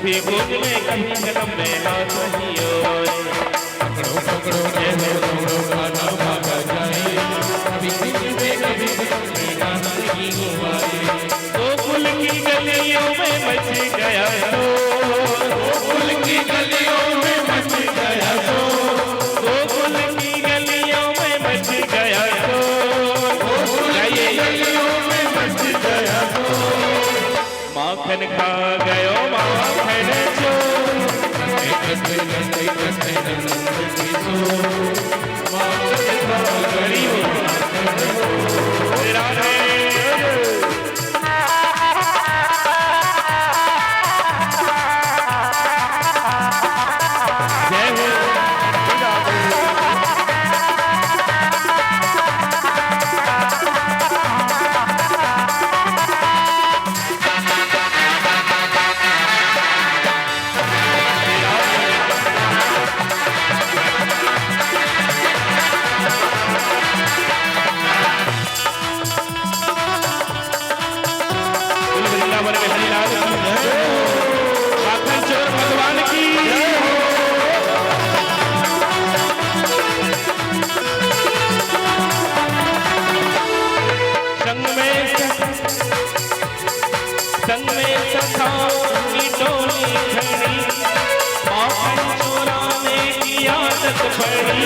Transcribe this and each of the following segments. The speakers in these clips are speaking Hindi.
कभी गोद में कभी कदम में हाथ नहीं आए। पकड़ो पकड़ो जय हो दौड़ो खाना भागा जाए, कभी दिल में कभी कदम में हाथ नहीं आए। गोकुल की गलियों में मच गया गोकुल की गलियों में मच गया गोकुल की गलियों में मच गया गलियों में मच गया माखन खा गयो माखन चोर। कटे कटे कटे संग में सखा की टोली खड़ी, माखन चुराने की आदत पड़ी।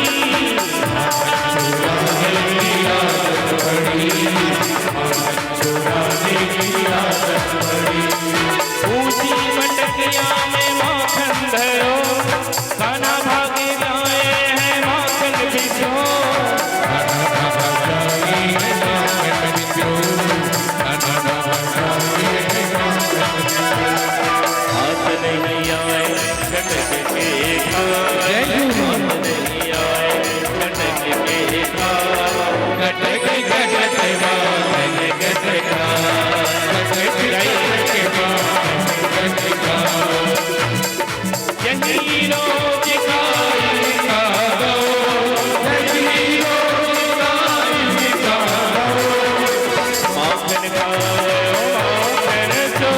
ऊंची मटकिया में माखन धरो, खाना भागे लाए हैं माखन बिछो। हाथ नहीं आए झटक के खाए, हाथ नहीं आए झटक के खाए। गटक गटक माखन गटक यही रोज खाई खाओ, यही रोज खाई खाओ। माखन खाओ माखन चो,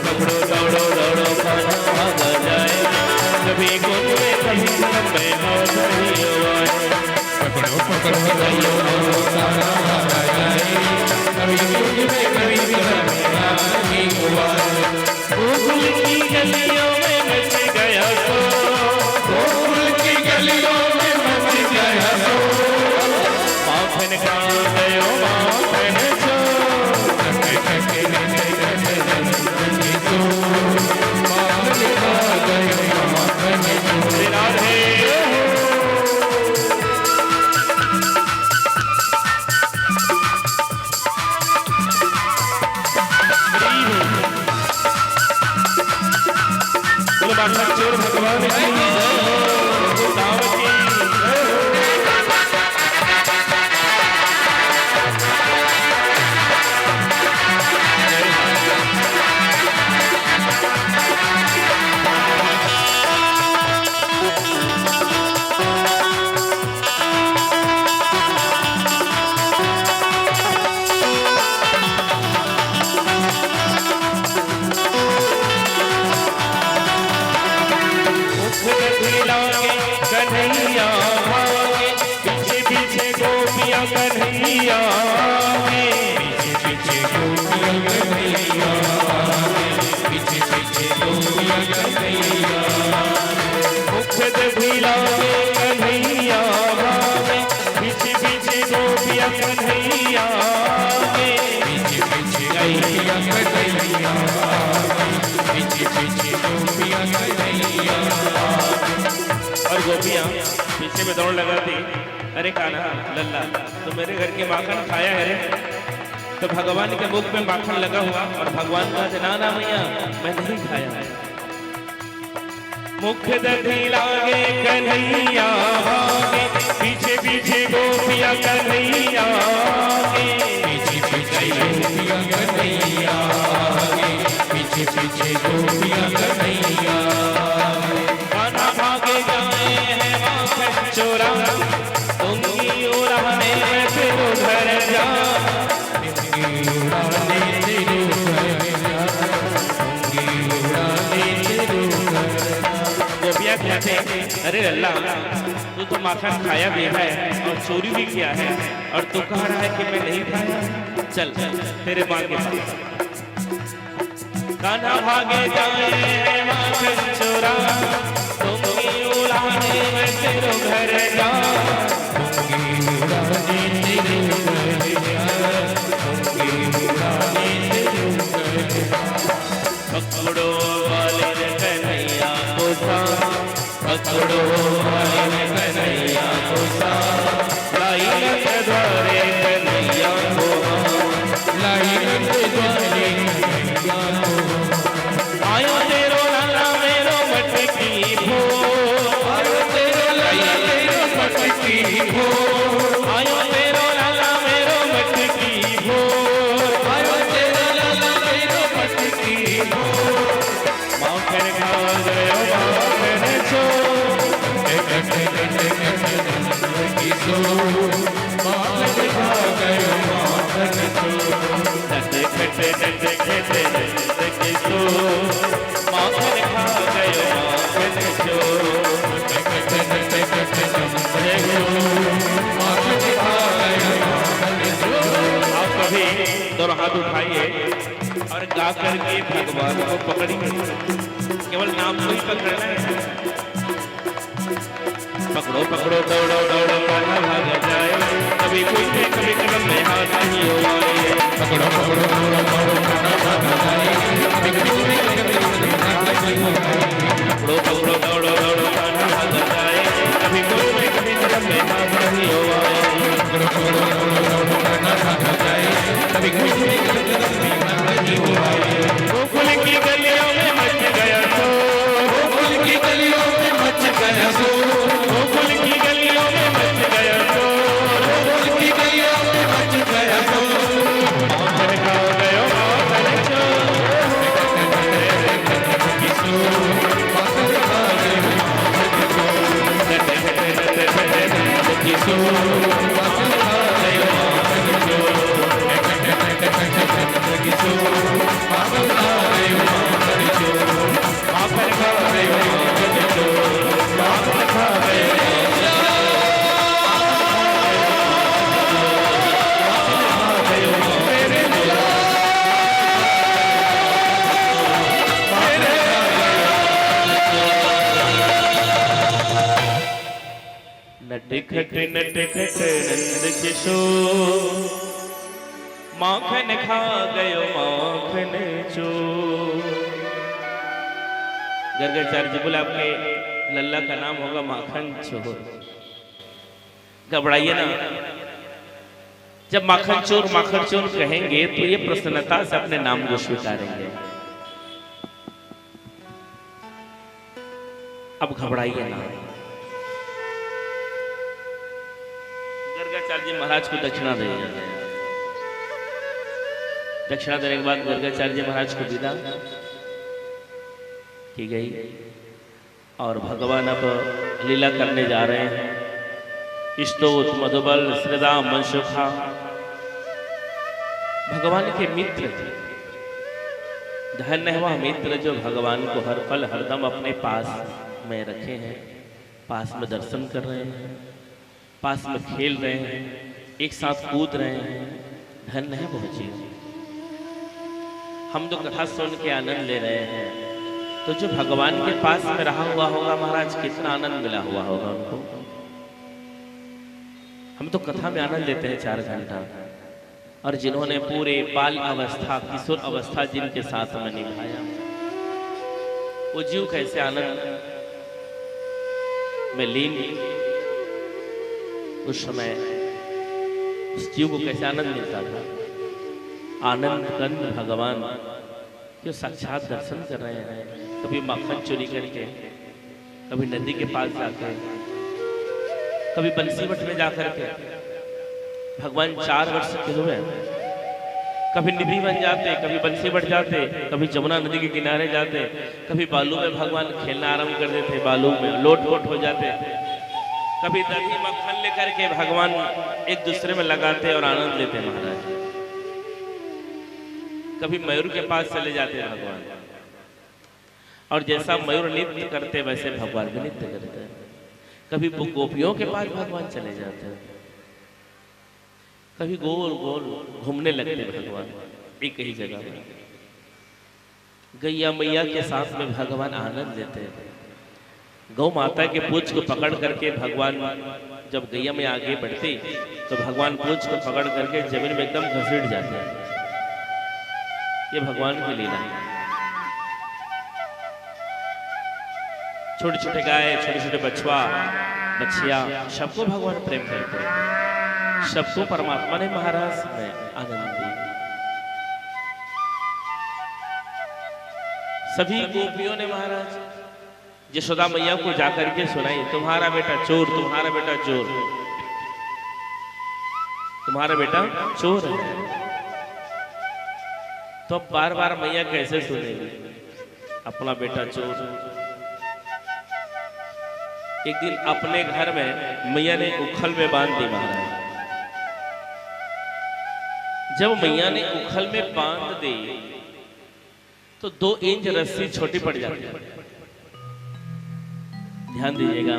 पकड़ो दौड़ो दौड़ो खाना भागा जाए, कभी गोद में कभी कदम में हाथ नहीं आए। पकड़ो पकड़ो गलियों में सारा भागा जाए, कभी दूध में कभी कदम में हाथ नहीं आए। गोकुल की गलियों में मच गया गोकुल की गलियों में मच गया माखन खा गयो माखन चो। राधे बोलो बादशाह चोर भगवान की जय हो, दाव की जय हो। कन्हैया भागे, पीछे पीछे गोपियां कन्हैया के, पीछे पीछे गोपियां कन्हैया, पीछे पीछे गोपियां कन्हैया। मुखद भिलावे कन्हैया भागे, पीछे पीछे गोपियां कन्हैया के, पीछे पीछे गोपियां कन्हैया, पीछे पीछे गोपियां कन्हैया। और गोपियां पीछे में दौड़ लगाती, अरे कान्हा लल्ला तो मेरे घर के माखन खाया है रे। तो भगवान के मुख में माखन लगा हुआ और भगवान का ना मैया मैं नहीं खाया है। मुख दधी लागे कन्हैया भागे, पीछे पीछे गोपियां कन्हैया के, पीछे पीछे गोपियां कन्हैया, पीछे पीछे गोपियां कन्हैया। खाना भागे जाए हैं माखन चोरा, उंगली उड़ा अरे अल्लाह तू तो माखन खाया भी है और चोरी भी किया है और तू कह रहा है कि मैं नहीं खाया। चल तेरे माँ के पास। कान्हा भागे जाए माखन चोरा, तुंगी उड़ाने मैं तेरे घर जा। तुंगी उड़ाने तेरे घर जा, तुंगी उड़ाने तेरे घर जा। पकड़ो वाले रे कन्हैया को सा, पकड़ो वाले रे कन्हैया को सा। लाई के द्वारे कन्हैया को, लाई के द्वारे कन्हैया को। आयो तेरो लाला मेरो मटकी भो, आयो तेरो लाला मेरो मटकी भो, आयो तेरो लाला मेरो मटकी भो, आयो तेरो लाला मेरो मटकी भो। माखन खा गयो माखन चो, किसो माखन खा गयो माखन चो। डंडे खटे डंडे खटे डंडे किसो माखन खा गयो माखन चो। डंडे खटे डंडे डंडे किसो माखन खा गयो माखन चो। आप कभी दोनों हाथ उठाइए और गा करके भगवान को पकड़िए। केवल नाम को ही पकड़ना है। पकड़ो पकड़ो दौड़ो दौड़ो कान्हा भाग जाए, कभी कोई थे कभी कदम में हाथ नहीं हो आए। पकड़ो पकड़ो दौड़ो दौड़ो कान्हा भाग जाए, कभी कोई थे कभी कदम में हाथ नहीं हो आए। पकड़ो पकड़ो दौड़ो दौड़ो कान्हा भाग जाए, कभी कोई थे कभी कदम में हाथ नहीं हो आए। पकड़ो पकड़ो दौड़ो दौड़ो कान्हा भाग जाए, कभी कोई थे कभी कदम में हाथ नहीं हो आए। गोकुल की गलियों में मच गया शोर, गोकुल की गलियों में मच गया शोर, गोकुल की गलियों में मच गया शोर, गोकुल की गलियों में मच गया शोर। माखन खा गयो माखन चोर, किसो माखन खा गयो माखन चोर। किसो माखन खा गयो माखन चोर, किसो माखन खा गयो माखन चोर। माखन खा गयो माखन चोर, माखन खा गयो। नटखट नटखट नंद किशोर, माखन खा गयो माखन चोर। गर्गाचार्य जी बोले आपके लल्ला का नाम होगा माखन चोर। घबराइए ना, जब माखन चोर कहेंगे तो ये प्रसन्नता से अपने नाम को स्वीकारेंगे। अब घबराइए ना। गर्गाचार्य जी महाराज को दक्षिणा देंगे। दक्षिणा देने के बाद गर्गाचार्य जी महाराज को विदा की गई और भगवान अब लीला करने जा रहे हैं। स्तोत मधुबल श्रीदा मनसुखा भगवान के मित्र थे। धन्य है वह मित्र जो भगवान को हर पल हरदम अपने पास में रखे हैं, पास में दर्शन कर रहे हैं, पास में खेल रहे हैं, एक साथ कूद रहे हैं। धन्य है वो जीव। हम तो कथा सुन के आनंद ले रहे हैं, तो जो भगवान के पास में रहा हुआ होगा महाराज, कितना आनंद मिला हुआ होगा उनको। हम तो कथा में आनंद लेते हैं 4 घंटा, और जिन्होंने पूरे बाल अवस्था किशोर अवस्था जिनके साथ में निभाया, वो जीव कैसे आनंद में लीन, उस समय उस जीव को कैसे आनंद मिलता था। आनंद कंद भगवान जो साक्षात दर्शन कर रहे हैं, कभी माखन चोरी करके, कभी नदी के पास जाकर, कभी बंसीवट में जाकर के। भगवान 4 वर्ष के हुए, कभी निधि बन जाते, कभी बंसीवट जाते, कभी जमुना नदी के किनारे जाते, कभी बालू में भगवान खेलना आरंभ कर देते, बालू में लोट पोट हो जाते, कभी दही मक्खन लेकर के भगवान एक दूसरे में लगाते और आनंद लेते महाराज। कभी मयूर के पास चले जाते भगवान, और जैसा मयूर नृत्य करते वैसे भगवान भी नृत्य करते। कभी गोपियों के पास भगवान चले जाते हैं, कभी गोल गोल घूमने लगते भगवान एक ही जगह में। गैया मैया के साथ में भगवान आनंद लेते हैं। गौ माता के पूंछ को पकड़ करके भगवान जब गैया में आगे बढ़ते तो भगवान पूंछ को पकड़ करके जमीन में एकदम घसीट जाते हैं। ये भगवान की लीला है। छोटे छोटे गाय, छोटे छोटे बछवा, बछिया, सबको भगवान प्रेम करते हैं। सबको परमात्मा ने महाराज में आनंद दी। सभी गोपियों ने महाराज यशोदा मैया को जाकर के सुनाई, तुम्हारा बेटा चोर, तुम्हारा बेटा चोर, तुम्हारा बेटा चोर है। तो अब बार बार मैया कैसे सुनेगी अपना बेटा चोर। एक दिन अपने घर में मैया ने उखल में बांध दी महाराज। जब मैया ने उखल में बांध दी तो 2 इंच रस्सी छोटी पड़ जाती है। ध्यान दीजिएगा,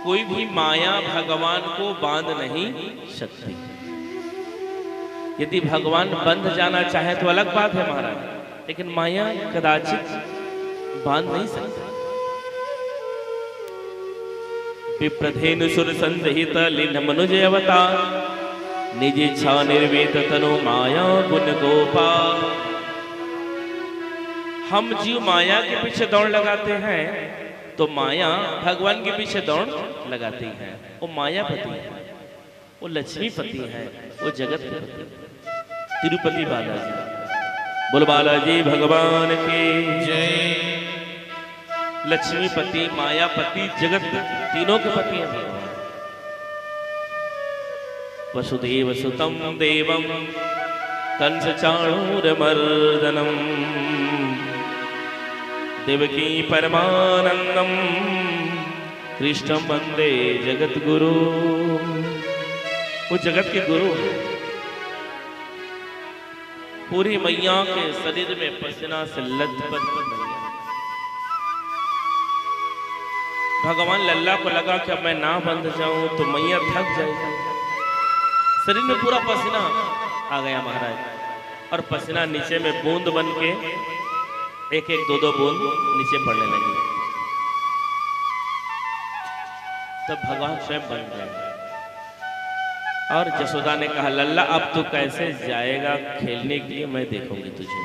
कोई भी माया भगवान को बांध नहीं सकती। यदि भगवान बंध जाना चाहे तो अलग बात है महाराज, लेकिन माया कदाचित बांध नहीं सकती। विप्रधेनु सुर संदहित लीन मनुज अवतार, निज इच्छा निर्वेद तनु माया गुण गोपाल। हम जीव माया के पीछे दौड़ लगाते हैं तो माया भगवान के पीछे दौड़ लगाती है। वो मायापति है, वो लक्ष्मीपति है, वो जगत के पति। तिरुपति बालाजी, बोल बालाजी भगवान की जय। लक्ष्मीपति, मायापति, जगत तीनों के पति हैं भगवान। वसुदेव सुतं देवं कंस चाणूरमर्दनम, देवकी परमानंदम कृष्णं वंदे जगत गुरु। वो जगत के गुरु हैं। पूरी मैया के शरीर में पसीना से लथपथ मैया। भगवान लल्ला को लगा कि अब मैं ना बंध जाऊं तो मैया थक जाएगी। शरीर में पूरा पसीना आ गया महाराज, और पसीना नीचे में बूंद बन के एक एक 2-2 बूंद नीचे पड़ने लगी। तब भगवान स्वयं बन गए। और जसोदा ने कहा, लल्ला अब तू कैसे जाएगा खेलने के लिए, मैं देखूंगी तुझे।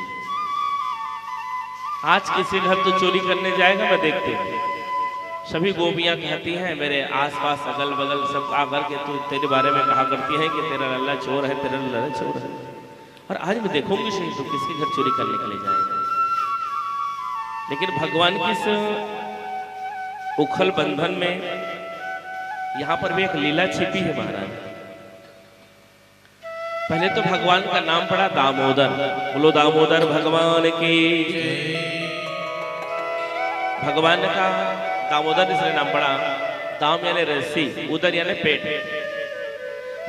आज किसी घर तू चोरी करने जाएगा, मैं देखती हूँ। सभी गोपियां कहती हैं, मेरे आसपास अगल बगल सब आकर के तू तेरे बारे में कहा करती है कि तेरा लल्ला चोर है, तेरा लल्ला चोर है। और आज मैं देखूंगी सही तू किसके घर चोरी करने के लिए जाएगा। लेकिन भगवान की इस उखल बंधन में यहां पर भी एक लीला छिपी है महाराज। पहले तो भगवान का नाम पड़ा दामोदर। बोलो दामोदर भगवान की। भगवान का दामोदर इसलिए नाम पड़ा, दाम यानी रस्सी, उदर यानी पेट।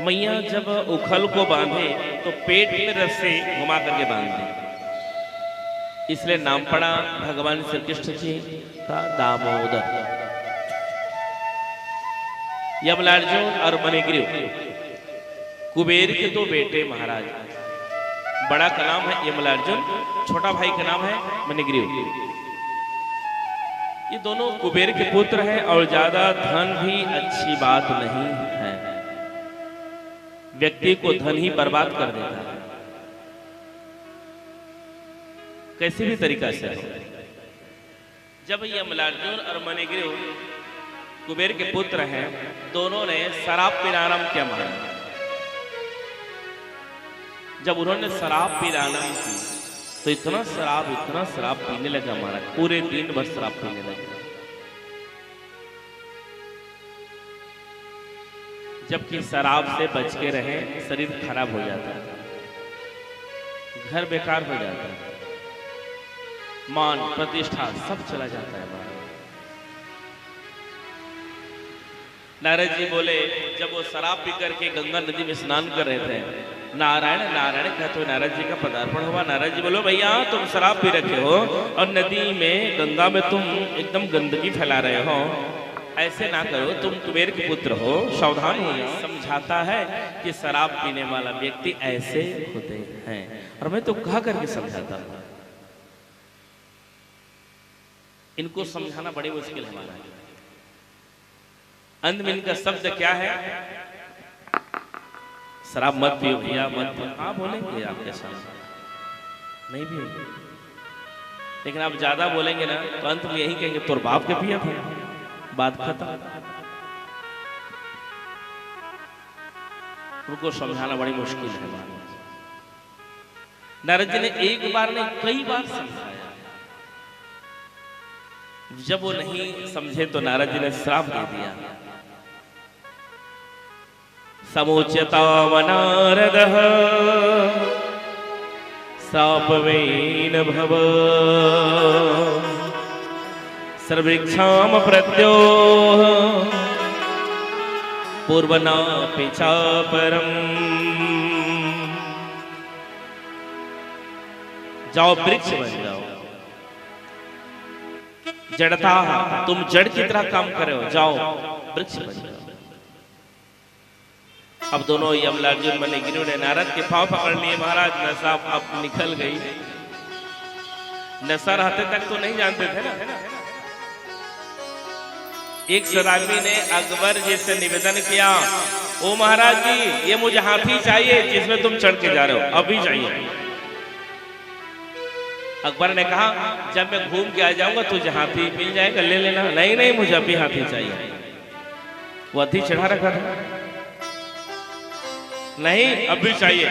मैया जब उखल को बांधे तो पेट में रस्सी घुमा करके बांध दी, इसलिए नाम पड़ा भगवान श्री कृष्ण जी का दामोदर। यमलार्जुन और मणिग्रीव कुबेर के 2 बेटे महाराज। बड़ा का नाम है यमलार्जुन, छोटा भाई का नाम है मणिग्रीव। ये दोनों कुबेर के पुत्र हैं और ज्यादा धन भी अच्छी बात नहीं है। व्यक्ति को धन ही बर्बाद कर देता है, कैसे भी तरीका से। जब यमलार्जुन और मणिग्रीव कुबेर के पुत्र हैं, दोनों ने शराब पीना आरंभ किया महाराज। जब उन्होंने शराब पीना आरंभ की तो इतना शराब पीने लगा महाराज, पूरे दिन भर शराब पीने लगा। जबकि शराब से बच के रहे, शरीर खराब हो जाता है, घर बेकार हो जाता है, मान प्रतिष्ठा सब चला जाता है महाराज। नारद जी बोले, जब वो शराब पी करके गंगा नदी में स्नान कर रहे थे, नारायण नारायण कहते हुए नारद जी का पदार्पण हुआ। नारद जी बोलो भैया तुम शराब पी रखे हो और नदी में गंगा में तुम एकदम गंदगी फैला रहे हो, ऐसे ना करो, तुम कुबेर के पुत्र हो, सावधान हो जाओ। समझाता है कि शराब पीने वाला व्यक्ति ऐसे होते हैं, और मैं तो कहा करके समझाता हूं। इनको समझाना बड़ी मुश्किल है हमारा। अंत में इनका शब्द क्या है? शराब मत पियो भैया, मत पियो। हाँ बोलेंगे आपके साथ, नहीं भी, लेकिन आप ज्यादा बोलेंगे ना तो अंत में यही कहेंगे तोर बाप के पिया था, बात खत्म। उनको समझाना बड़ी मुश्किल है। नारद जी ने एक बार नहीं कई बार समझाया। जब वो नहीं समझे तो नारद जी ने श्राप दे दिया। समुच्यता नारद श्रापवेन भव सर्वृक्षाम प्रत्यो पूर्वनापि चापरम। जाओ वृक्ष बन जाओ, जड़ता तुम जड़ की तरह काम कर रहे हो, जाओ वृक्ष बन जाओ। अब दोनों यमलार्जुन मणिगिरि ने नारद के पांव पकड़ लिए। महाराज नशा अब निकल गई। नशा रहते तक तो नहीं जानते थे ना। एक शराबी ने अकबर जी से निवेदन किया, ओ महाराज जी ये मुझे हाथी चाहिए जिसमें तुम चढ़ के जा रहे हो, अभी चाहिए। अकबर ने कहा जब मैं घूम के आ जाऊंगा तुझे हाथी मिल जाएगा, ले लेना। नहीं नहीं मुझे अभी हाथी चाहिए। वो हाथी चढ़ा रखा था, नहीं अभी चाहिए।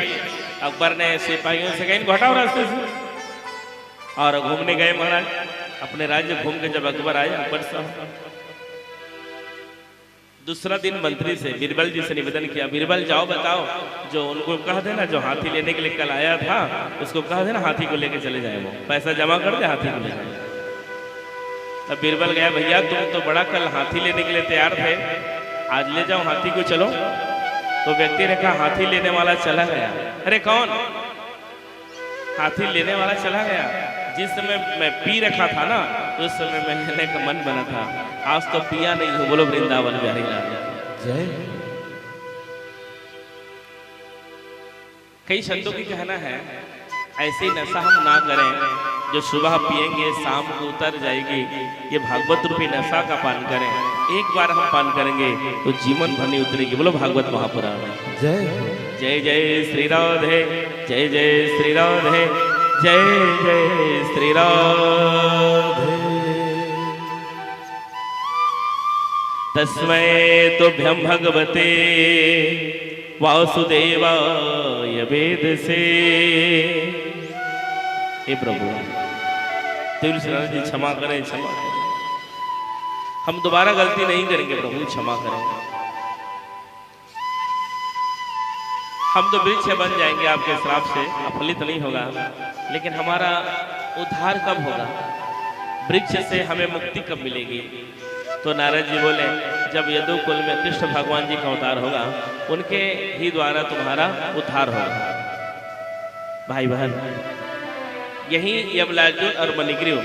अकबर ने सिपाहियों से कहा इनको हटाओ रास्ते से, और घूमने गए महाराज अपने राज्य घूम के। जब अकबर आए, अकबर साहब दूसरा दिन मंत्री से बीरबल जी से निवेदन किया, बीरबल जाओ बताओ जो उनको कह देना, जो हाथी लेने के लिए कल आया था उसको कह देना हाथी को लेके चले जाए, वो पैसा जमा कर दे हाथी को ले जाए। तब बीरबल गया, भैया तुम तो बड़ा कल हाथी लेने के लिए तैयार थे, आज ले जाओ हाथी को, चलो। तो व्यक्ति ने कहा हाथी लेने वाला चला गया। अरे कौन? हाथी लेने वाला चला गया। जिस समय मैं पी रखा था ना उस समय मैं लेने का मन बना था, आज तो पिया नहीं हूं। बोलो वृंदावन बिहारी लाल जय। कई संतों की कहना है ऐसी नशा हम ना करें जो सुबह पिएंगे शाम को उतर जाएगी। ये भागवत रूपी नशा का पान करें, एक बार हम पान करेंगे तो जीवन भर नहीं उतरेगी। बोलो भागवत महापुराण जय। जय जय श्री राधे, जय जय श्री राधे, जय जय श्री राधे। तस्मै तुभ्यं भगवते वासुदेवाय वेद से। हे प्रभु तुलसीदास जी क्षमा करें, क्षमा करें, हम दोबारा गलती नहीं करेंगे प्रभु, क्षमा करें। हम तो वृक्ष बन जाएंगे आपके श्राप से, फलित नहीं होगा, लेकिन हमारा उद्धार कब होगा? वृक्ष से हमें मुक्ति कब मिलेगी? तो नारद जी बोले जब यदुकुल में कृष्ण भगवान जी का अवतार होगा उनके ही द्वारा तुम्हारा उद्धार होगा। भाई बहन यही यमलार्जुन और मणिग्रीव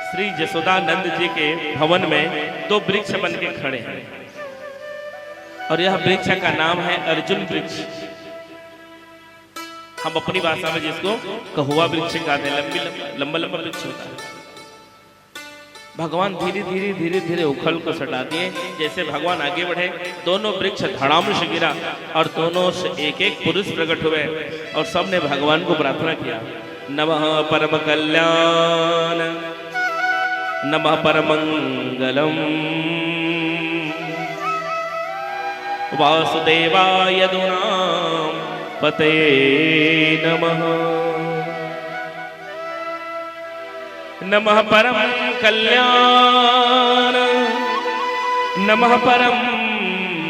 श्री जसोदानंद जी के भवन में दो वृक्ष बन के खड़े हैं, और यह वृक्ष का नाम है अर्जुन वृक्ष। हम अपनी भाषा में जिसको कहुआ वृक्ष कहते हैं, लंबा लंबा वृक्ष होता है। भगवान धीरे धीरे धीरे धीरे उखल को सटा दिए। जैसे भगवान आगे बढ़े दोनों वृक्ष धड़ाम से गिरा और दोनों से एक एक पुरुष प्रकट हुए और सबने भगवान को प्रार्थना किया, नमः परम कल्याण, नमः परमंगलम, वासुदेवाय दुनाम पतये नमः, नमः परम कल्याण, नमः परम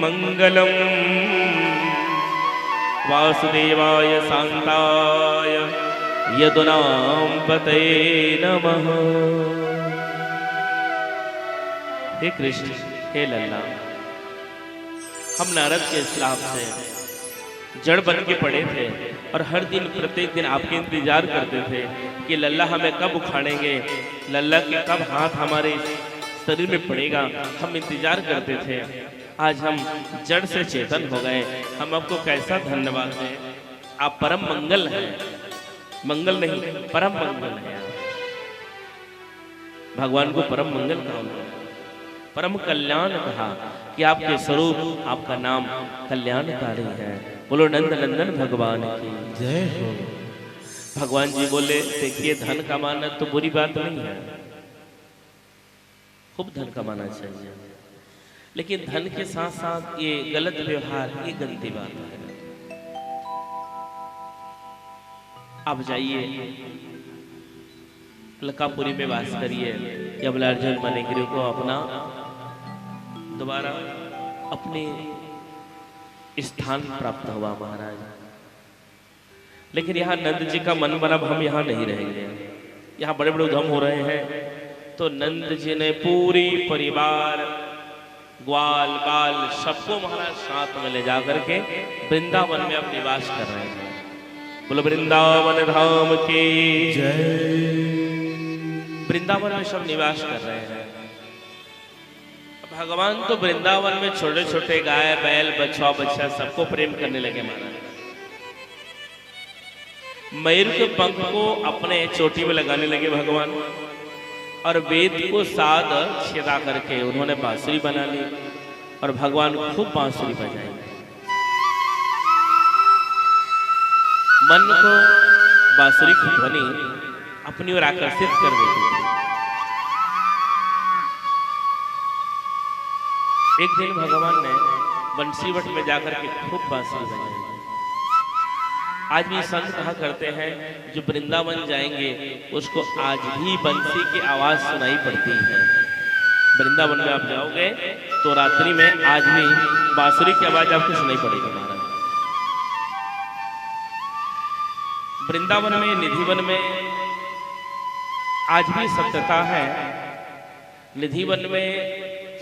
मंगलम, वासुदेवाय शांताय यदुनाम पतये नमः। हे कृष्ण, हे लल्ला, हम नारद के श्राप से जड़ बन के पड़े थे और हर दिन प्रत्येक दिन आपके इंतजार करते थे कि लल्ला हमें कब उखाड़ेंगे, लल्ला के कब हाथ हमारे शरीर में पड़ेगा, हम इंतजार करते थे। आज हम जड़ से चेतन हो गए, हम आपको कैसा धन्यवाद दें। आप परम मंगल हैं, मंगल नहीं परम मंगल है। भगवान को परम मंगल कहा, परम कल्याण कहा कि आपके स्वरूप, आपका नाम कल्याणकारी है। बोलो नंद नंदन भगवान की जय हो। भगवान जी बोले, देखिए धन कमाना तो बुरी बात नहीं है, खूब धन कमाना चाहिए, लेकिन धन के साथ साथ ये गलत व्यवहार, ये गंदी बात है। आप जाइए लकापुरी में वास करिए, यमलार्जुन मणिगिरी को अपना दोबारा अपने स्थान प्राप्त हुआ महाराज। लेकिन यहाँ नंद जी का मन बना, हम यहाँ नहीं रहेंगे। यहाँ बड़े बड़े उद्यम हो रहे हैं, तो नंद जी ने पूरी परिवार, ग्वाल बाल सबको महाराज साथ में ले जा करके वृंदावन में अब निवास कर रहे हैं। बोलो वृंदावन धाम की जय। वृंदावन में सब निवास कर रहे हैं। भगवान तो वृंदावन में छोटे छोटे गाय बैल बछवा बच्चा सबको प्रेम करने लगे महाराज। मयूर के पंख को अपने चोटी में लगाने लगे भगवान, और वेद को साध छेदा करके उन्होंने बांसुरी बना ली और भगवान खूब बांसुरी बजाई। मन को बांसुरी की ध्वनि अपनी ओर आकर्षित कर देती थी। एक दिन भगवान ने बंसीवट में जाकर के खूब बांसुरी बजाई। आज भी संत कहा करते हैं, जो वृंदावन जाएंगे उसको आज भी बंसी की आवाज सुनाई पड़ती है। वृंदावन में आप जाओगे तो रात्रि में आज भी बांसुरी की आवाज आपको सुनाई पड़ेगी महाराज। वृंदावन में, निधिवन में आज भी सत्यता है। निधिवन में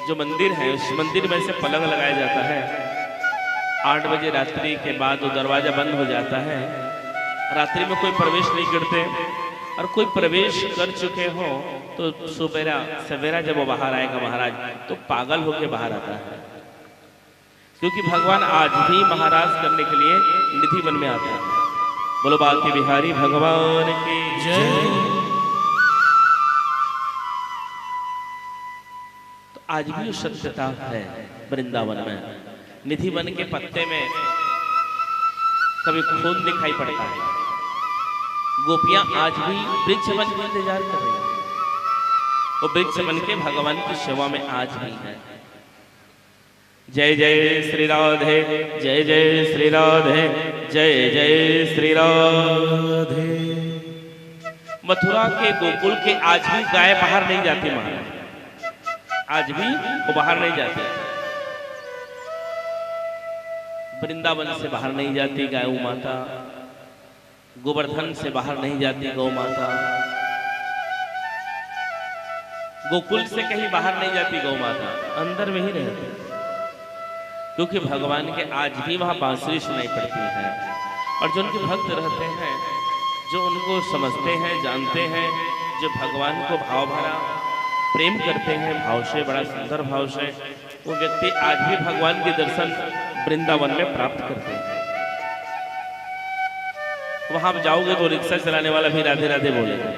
जो मंदिर है, उस मंदिर में से पलंग लगाया जाता है। 8 बजे रात्रि के बाद वो दरवाजा बंद हो जाता है। रात्रि में कोई प्रवेश नहीं करते, और कोई प्रवेश कर चुके हो तो सवेरा जब वो बाहर आएगा महाराज तो पागल होके बाहर आता है, क्योंकि भगवान आज भी महाराज करने के लिए निधि वन में आता है। बोलो बांके बिहारी भगवान की जय। तो आज भी सत्यता है वृंदावन में। निधि वन के पत्ते में कभी खून दिखाई पड़ता है। गोपियां आज भी वृक्ष बन के इंतजार कर रही हैं, वो वृक्ष बन के भगवान की सेवा में आज भी है। जय जय श्री राधे, जय जय श्री राधे, जय जय श्री राधे। मथुरा के गोकुल के आज भी गाय बाहर नहीं जाती महाराज, आज भी वो बाहर नहीं जाती। वृंदावन से बाहर नहीं जाती गाय माता, गोवर्धन से बाहर नहीं जाती गौ माता, गोकुल से कहीं बाहर नहीं जाती गौ माता, अंदर में ही रहती, क्योंकि भगवान के आज भी वहां बांसुरी सुनाई पड़ती है। और जो उनके भक्त रहते हैं, जो उनको समझते हैं, जानते हैं, जो भगवान को भाव भरा प्रेम करते हैं, भाव से, बड़ा सुंदर भाव से, वो व्यक्ति आज भी भगवान के दर्शन वृंदावन में प्राप्त करते हैं। वहां आप जाओगे तो रिक्शा चलाने वाला भी राधे राधे बोलेगा,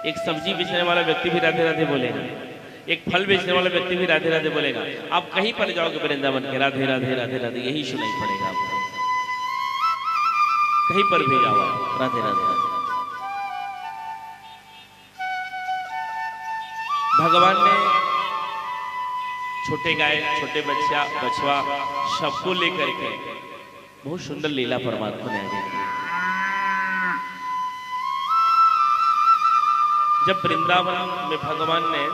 एक सब्जी बेचने वाला व्यक्ति भी राधे राधे बोलेगा, एक फल बेचने वाला व्यक्ति भी राधे राधे बोलेगा। आप कहीं पर जाओगे वृंदावन के, राधे राधे राधे राधे यही सुनाई पड़ेगा आपको। कहीं पर भी जाओ आप, राधे राधे। भगवान ने छोटे गाय, छोटे बच्चा, बछवा सबको लेकर के बहुत सुंदर लीला परमात्मा ने आगे की। जब वृंदावन में भगवान ने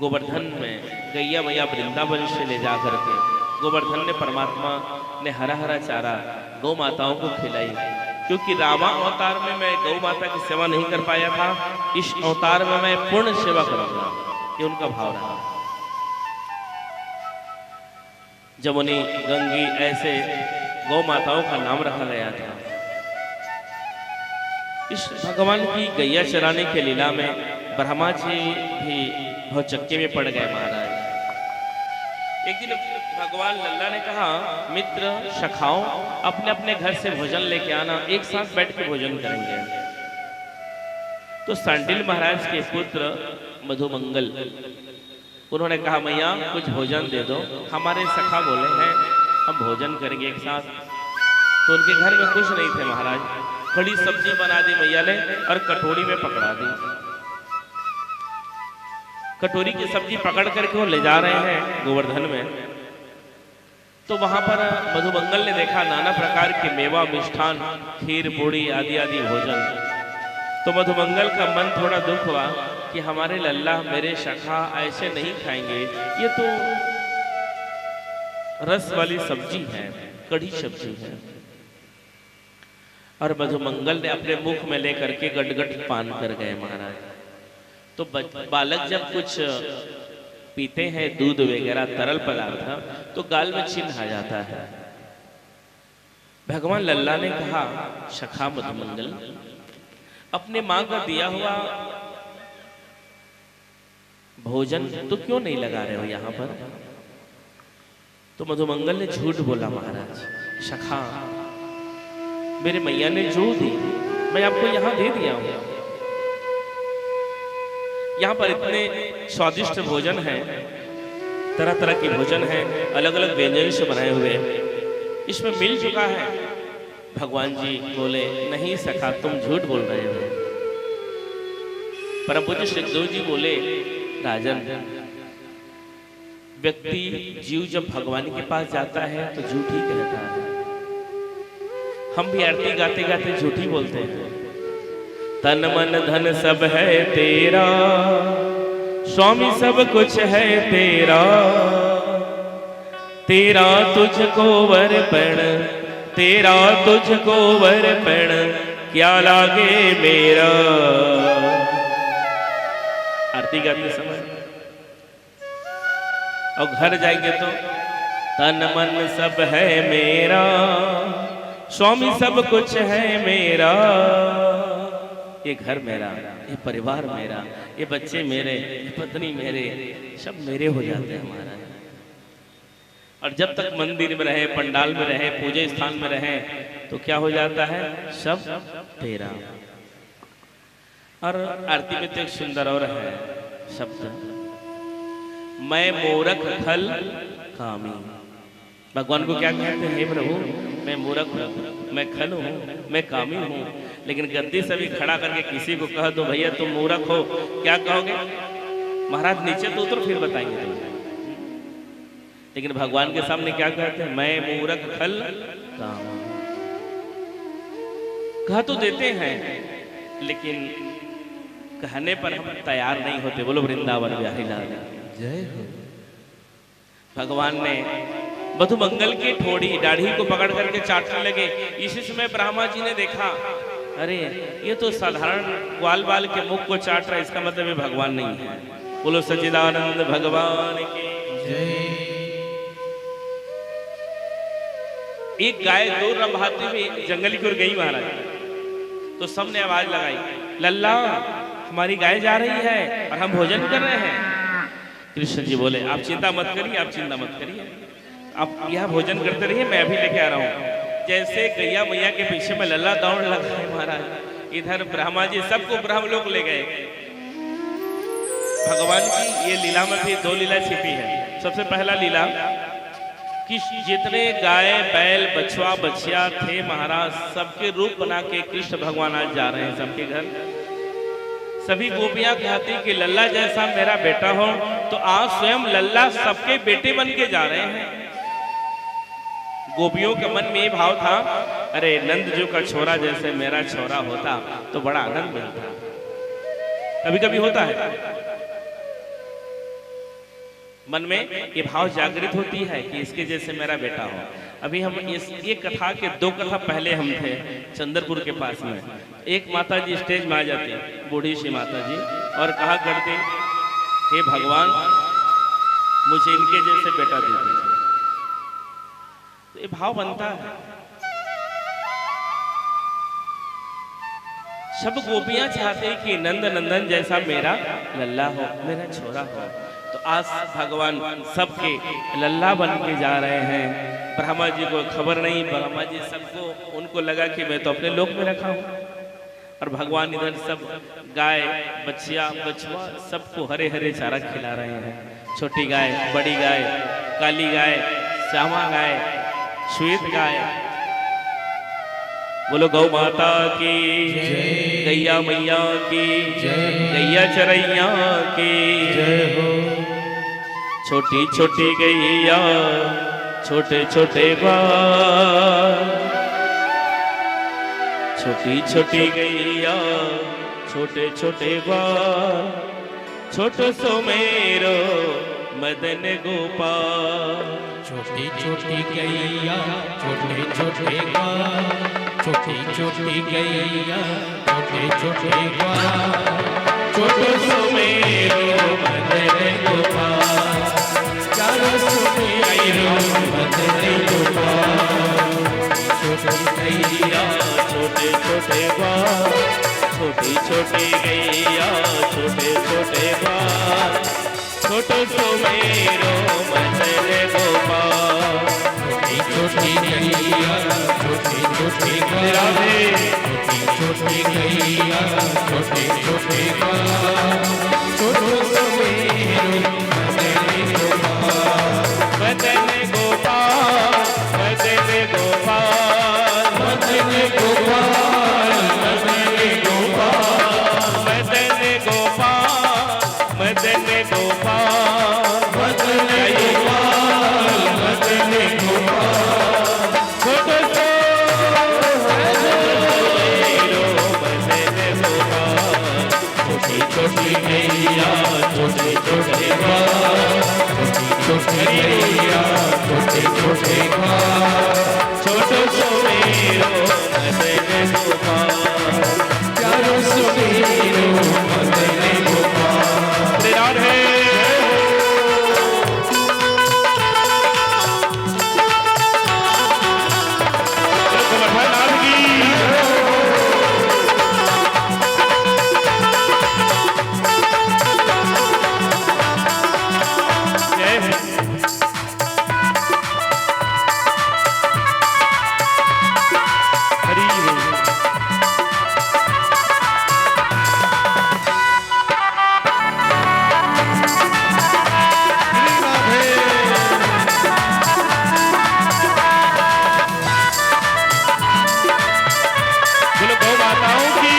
गोवर्धन में गैया मैया वृंदावन से ले जा करके, गोवर्धन ने परमात्मा ने हरा हरा चारा गौ माताओं को खिलाई, क्योंकि रामा अवतार में मैं गौ माता की सेवा नहीं कर पाया था, इस अवतार में मैं पूर्ण सेवा करूंगा, ये उनका भाव रहा। जमुनी, गंगी, ऐसे गौ माताओं का नाम रखा गया था। इस भगवान की गैया चराने के लीला में ब्रह्मा जी भी बहुत चक्के में पड़ गए महाराज। एक दिन भगवान लल्ला ने कहा, मित्र सखाओं, अपने अपने घर से भोजन लेके आना, एक साथ बैठ के भोजन करेंगे। तो सांडिल महाराज के पुत्र मधुमंगल, उन्होंने कहा, मैया कुछ भोजन दे दो, हमारे सखा बोले हैं हम भोजन करेंगे एक साथ। तो उनके घर में कुछ नहीं थे महाराज, बड़ी सब्जी बना दी मैया ने और कटोरी में पकड़ा दी। कटोरी की सब्जी पकड़ करके वो ले जा रहे हैं गोवर्धन में। तो वहां पर मधुमंगल ने देखा नाना प्रकार के मेवा, मिष्ठान, खीर, पूड़ी आदि आदि भोजन। तो मधुमंगल का मन थोड़ा दुख हुआ कि हमारे लल्ला, मेरे सखा ऐसे नहीं खाएंगे, ये तो रस वाली सब्जी है, कड़ी सब्जी है। और मधुमंगल ने अपने मुख में लेकर के गटगट पान कर गए महाराज। तो बालक जब कुछ पीते हैं, दूध वगैरह तरल पदार्थ, तो गाल में चिन्ह आ जाता है। भगवान लल्ला ने कहा, सखा मधुमंगल, अपने मां का दिया हुआ भोजन तो क्यों नहीं लगा रहे हो यहाँ पर? तो मधुमंगल ने झूठ बोला महाराज, सखा मेरे मैया ने जो दी मैं आपको यहाँ दे दिया हूँ। यहाँ पर इतने स्वादिष्ट भोजन है, तरह तरह के भोजन है, अलग अलग व्यंजन से बनाए हुए, इसमें मिल चुका है। भगवान जी बोले, नहीं सखा तुम झूठ बोल रहे हो। परम पूज्य सुखदेव जी बोले, राजन, व्यक्ति जीव जब भगवान के पास जाता है तो झूठ ही कहता है। हम भी आरती गाते गाते झूठी बोलते हैं। तन मन धन सब है तेरा, स्वामी सब कुछ है तेरा, तेरा तुझको वरपण, तेरा तुझको वरपण, क्या लागे मेरा। आरती गाते समय और घर जाएंगे तो तन मन सब है मेरा, स्वामी सब कुछ है मेरा। ये घर मेरा, ये परिवार मेरा, ये बच्चे मेरे, ये पत्नी मेरे, सब मेरे हो जाते हैं महाराज। और जब तक मंदिर में रहे, पंडाल में रहे, पूजे स्थान में रहे, तो क्या हो जाता है? सब तेरा। और आरती में तो एक सुंदर और है शब्द, मैं मूरख खल कामी। भगवान को क्या कहते हैं? हे प्रभु, मैं मूर्ख हूँ, मैं खल हूँ, मैं कामी हूँ। लेकिन गद्दी से भी खड़ा करके किसी को कह दो, भैया तुम मूर्ख हो, क्या कहोगे? महाराज नीचे तो उतर, फिर बताएंगे तुम्हें। लेकिन भगवान के सामने क्या कहते हैं? मैं मूर्ख खल कामी। कह तो देते हैं, लेकिन कहने पर हम तैयार नहीं होते। बोलो वृंदावन बिहारी लाल जय हो। भगवान ने मधुमंगल की ठोड़ी, दाढ़ी को पकड़ करके चाटने लगे। इसी समय ब्रह्मा जी ने देखा, अरे ये तो साधारण ग्वाल बाल के मुख को चाट रहा है, इसका मतलब ये भगवान नहीं है। बोलो सच्चिदानंद भगवान की जय। एक गाय दूर रंभाती हुई जंगल की ओर गई महाराज। तो सबने आवाज लगाई, लल्ला हमारी गाय जा रही है और हम भोजन कर रहे हैं। कृष्ण जी बोले, आप चिंता मत करिए, आप चिंता मत करिए, आप यह भोजन करते रहिए, मैं अभी लेके आ रहा हूँ। जैसे गैया मैया के पीछे में लल्ला दौड़ लगा है महाराज, इधर ब्रह्मा जी सबको ब्रह्मलोक ले गए। भगवान की ये लीला में भी दो लीला छिपी है। सबसे पहला लीला कि जितने गाय, बैल, बछवा, बछिया थे महाराज, सबके रूप बना के कृष्ण भगवान आज जा रहे हैं सबके घर। सभी गोपियां कहती कि लल्ला जैसा मेरा बेटा हो, तो आज स्वयं लल्ला सबके बेटे बन के जा रहे हैं। गोपियों के मन में ये भाव था, अरे नंद जी का छोरा जैसे मेरा छोरा होता तो बड़ा आनंद मिलता। कभी कभी होता है मन में ये भाव जागृत होती है कि इसके जैसे मेरा बेटा हो। अभी हम ये कथा के दो कथा पहले हम थे चंद्रपुर के पास में। एक माता जी स्टेज में आ जाती, बूढ़ी सी माता जी, और कहा करती, हे भगवान मुझे इनके जैसे बेटा दे दीजिए। ये भाव बनता है। सब गोपियां चाहते हैं कि नंद नंदन जैसा मेरा लल्ला हो, मेरा छोरा हो। तो आज भगवान सबके लल्ला बन के जा रहे हैं। ब्रह्मा जी को खबर नहीं, ब्रह्मा जी सबको उनको लगा कि मैं तो अपने लोक में रखा हूँ, और भगवान इधर सब गाय बच्चिया बछुआ सबको हरे हरे चारा खिला रहे हैं। छोटी गाय, बड़ी गाय, काली गाय, श्यामा गाय, श्वेत गाय। बोलो गौ माता की गैया मैया की गैया चरैया की जय हो। छोटी छोटी गैया छोटे छोटे बाल, छोटी छोटी गैया छोटे छोटे बाल, छोटो सो मेरो मदन गोपाल। छोटी छोटी गैया छोटे छोटे बाल, छोटी छोटी गैया छोटे छोटे बाल, छोटो सो मेरो मदन गोपाल, चारो सुमेरो मदन गोपाल। छोटी गैया छोटे छोटे बाल, छोटी छोटी गैया छोटे छोटे बाल, छोटो सो मेरो मदन गोपाल। छोटी छोटी गैया छोटे छोटे बाल, छोटी छोटी गैया छोटे छोटे बाल, छोटो सुमेरो मदन गोपाल। मदन गोपाल, मदन गोपाल, मदन गोपाल, मदन गोपाल, मदन गोपाल, मदन गोपाल, मदन गोपाल, मदन गोपाल। छोटो सो मेरो मदन गोपाल। छोटी छोटी गैया छोटे छोटे बाल, छोटी छोटी गैया छोटे छोटे बाल, छोटो सो मेरो मदन गोपाल। चारो सुमेरो मदन गोपाल। श्री राधे गोवर्धन की जय हो। हरि बोल। बोलो गौ माताओं की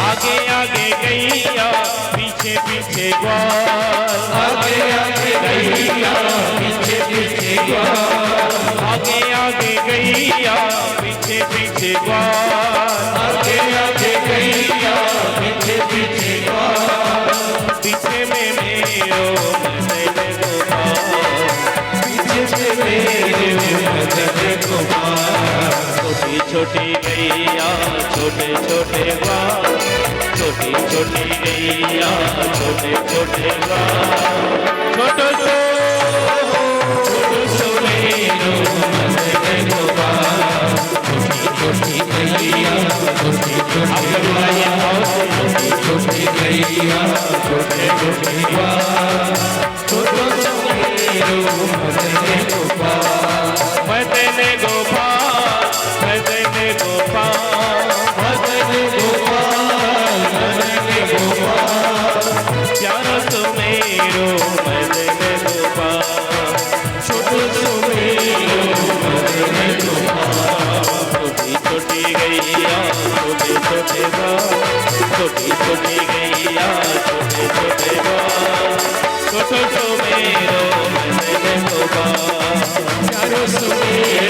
आगे आगे गैया पीछे पीछे ग्वाल, आगे आगे गैया पीछे पीछे ग्वाल, आगे आगे गैया पीछे पीछे ग्वाल, आगे आगे गैया पीछे पीछे ग्वाल, पीछे में मेरो मदन गोपाल। पीछे से मेरे मदन गोपाल। छोटी छोटी गैया छोटे छोटे ग्वाल, छोटी छोटी गैया छोटे छोटे ग्वाल, छोटो सो मेरो मदन गोपाल। छोटी छोटी गैया छोटे छोटे बाल, छोटी छोटी गैया छोटे छोटे बाल, छोटो सो मेरो मदन गोपाल। मदन गोपाल, मदन गोपाल, मदन गोपाल, मदन गोपाल, प्यारो सो मेरो मदन गोपाल। छोटो सो मेरो मदन गोपाल। छोटी छोटी गैया छोटे छोटे बाल, छोटी छोटी गैया छोटे छोटे बाल, छोटो सो मेरो मदन गोपाल। चारो सुमेरो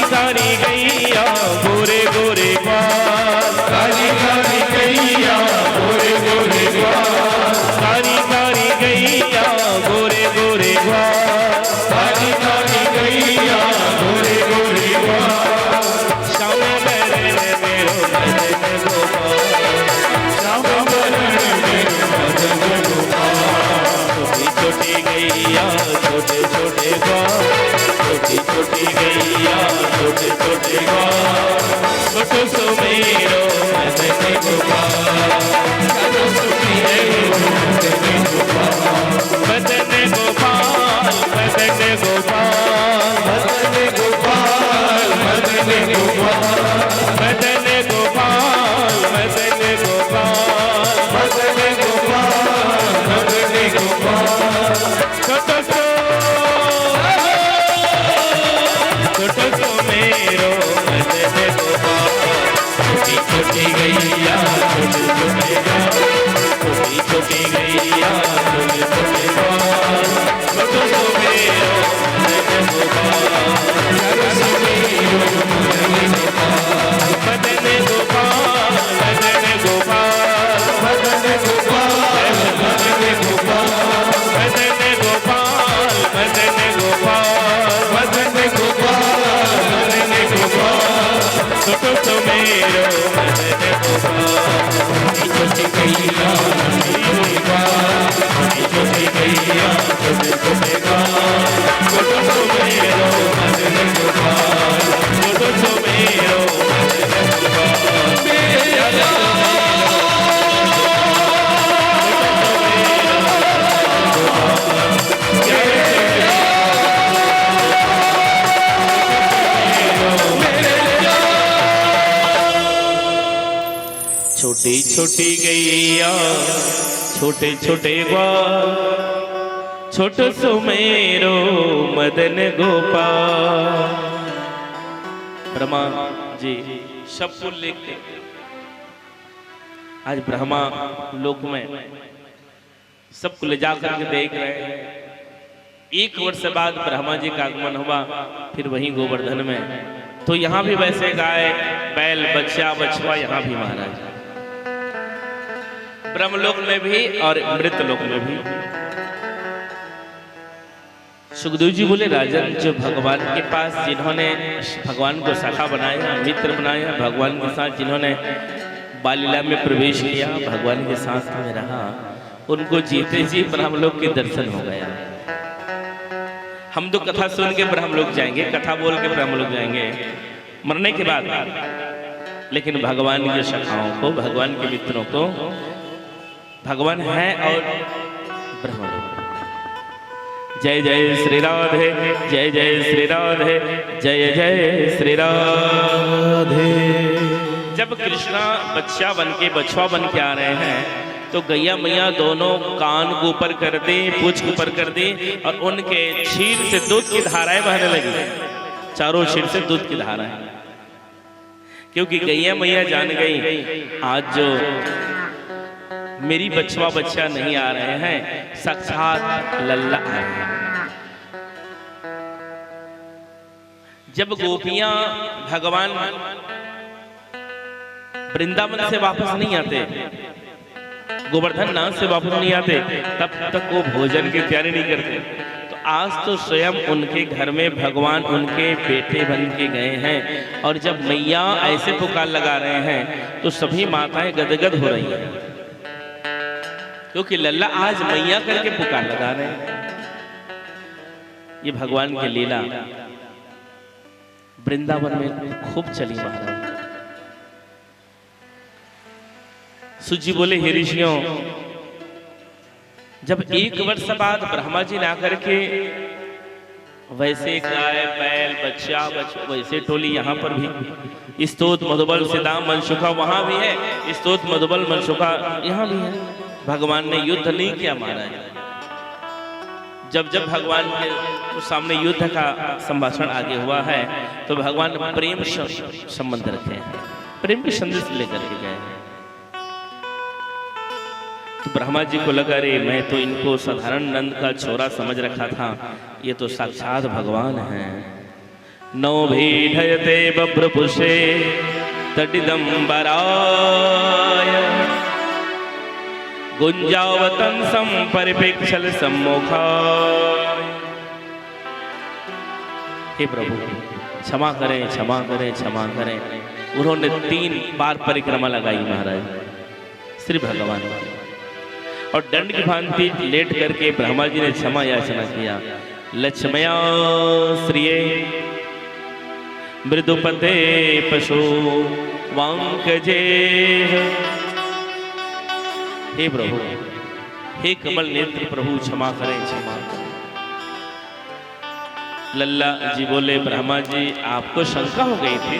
कारी गैया गोरे गोरे ग्वाल, काली काली गैया गोरे गोरे ग्वाल, कारी कारी गैया गोरे गोरे ग्वाल, काली काली गैया गोरे गोरे ग्वाल, श्याम बरन मेरो मदन गोपाल, श्याम बरन मेरो मदन गोपाल, छोटी छोटी गैया छोटे छोटे ग्वाल, छोटी छोटी गैया छोटे छोटे ग्वाल, छोटो सो मेरो मदन गोपाल, चारों सुखिए मदन गोपाल, मदन गोपाल, मदन गोपाल, मदन गोपाल, मदन गोपाल, मदन गोपाल, मदन गोपाल, मदन गोपाल, मदन गोपाल, छोटो सो मेरो मदन गोपाल, छोटी छोटी गैया छोटे छोटे ग्वाल, छोटी छोटी गैया छोटे छोटे ग्वाल, छोटो सो मेरो मदन गोपाल, चारों सुखिए मदन गोपाल, मदन गोपाल, मदन गोपाल, मदन गोपाल, मदन गोपाल, मदन गोपाल, मदन गोपाल, मदन गोपाल, मदन गोपाल, छोटो सो मेरो मदन गोपाल, छोटी गैया छोटी ग्वाल, छोटी गैया छोटे छोटे ग्वाल, छोटो सो मेरो मदन गोपाल, छोटो सो मेरो मदन गोपाल, छोटी छोटी गैया छोटे छोटे ग्वाल, छोटो सो मेरो मदन गोपाल। ब्रह्मा जी सबको लेके आज ब्रह्मा लोक में सबको ले जाकर के देख रहे हैं। 1 वर्ष बाद ब्रह्मा जी का आगमन हुआ, फिर वहीं गोवर्धन में। तो यहाँ भी वैसे गाय बैल बच्चा बछवा यहाँ भी महाराज, ब्रह्मलोक में भी और मृतलोक में भी। सुखदेव जी बोले राजन, जो भगवान के पास जिन्होंने भगवान को सखा बनाया, मित्र बनाया, भगवान के साथ जिन्होंने बालीला में प्रवेश किया, भगवान के साथ में रहा, उनको जीते जी ब्रह्मलोक के दर्शन हो गया। हम तो कथा सुन के ब्रह्मलोक जाएंगे, कथा बोल के ब्रह्मलोक जाएंगे मरने के बाद, लेकिन भगवान के सखाओं को, भगवान के मित्रों को भगवान है और ब्रह्मलोक। जय जय श्री राधे, जय जय श्री राधे, जय जय श्री राधे। जब कृष्णा बच्चा बन के, बछवा बन के आ रहे हैं, तो गैया मैया दोनों कान को ऊपर कर दी, पूंछ को ऊपर कर दी, और उनके क्षीर से दूध की धाराएं बहने लगी। चारों क्षीर से दूध की धाराएं, क्योंकि गैया मैया जान गई आज जो मेरी बछवा बच्चा नहीं आ रहे हैं, साक्षात लल्ला आए हैं। जब गोपियां भगवान वृंदावन से वापस नहीं आते, गोवर्धन नाथ से वापस नहीं आते, तब तक वो भोजन की तैयारी नहीं करते। तो आज तो स्वयं उनके घर में भगवान उनके बेटे बन के गए हैं, और जब मैया ऐसे पुकार लगा रहे हैं तो सभी माताएं गदगद हो रही हैं, क्योंकि लल्ला आज मैया करके पुकार लगा रहे हैं। ये भगवान की लीला वृंदावन में खूब चली महाराज। सुजी बोले हे ऋषियों, जब 1 वर्ष बाद ब्रह्मा जी ने आकर के वैसे गाय बैल बच्चा वैसे टोली, यहाँ पर भी स्तोत मधुबल सिदाम मनसुखा वहां भी है, स्तोत मधुबल मनसुखा यहाँ भी है। भगवान ने युद्ध नहीं किया महाराज। जब जब भगवान के सामने युद्ध का संभाषण आगे हुआ है, तो भगवान प्रेम संबंध रखे हैं, प्रेम के संदेश लेकर के गए हैं। तो ब्रह्मा जी को लगा, अरे मैं तो इनको साधारण नंद का छोरा समझ रखा था, ये तो साक्षात भगवान हैं। नो भीढयते बभ्रपुषे तटिदम्बराय गुंजावतंसं परिपेक्षल सम्मुखाय। हे प्रभु क्षमा करें, क्षमा करें, क्षमा करें। उन्होंने 3 बार परिक्रमा लगाई महाराज श्री भगवान की, और दंड की भांति लेट करके ब्रह्मा जी ने क्षमा याचना किया। लक्ष्मया श्रिये मृदुपते पशु वांकजे। हे प्रभु, हे कमल नेत्र प्रभु क्षमा करें, क्षमा करें। लल्ला जी बोले ब्रह्मा जी आपको शंका हो गई थी?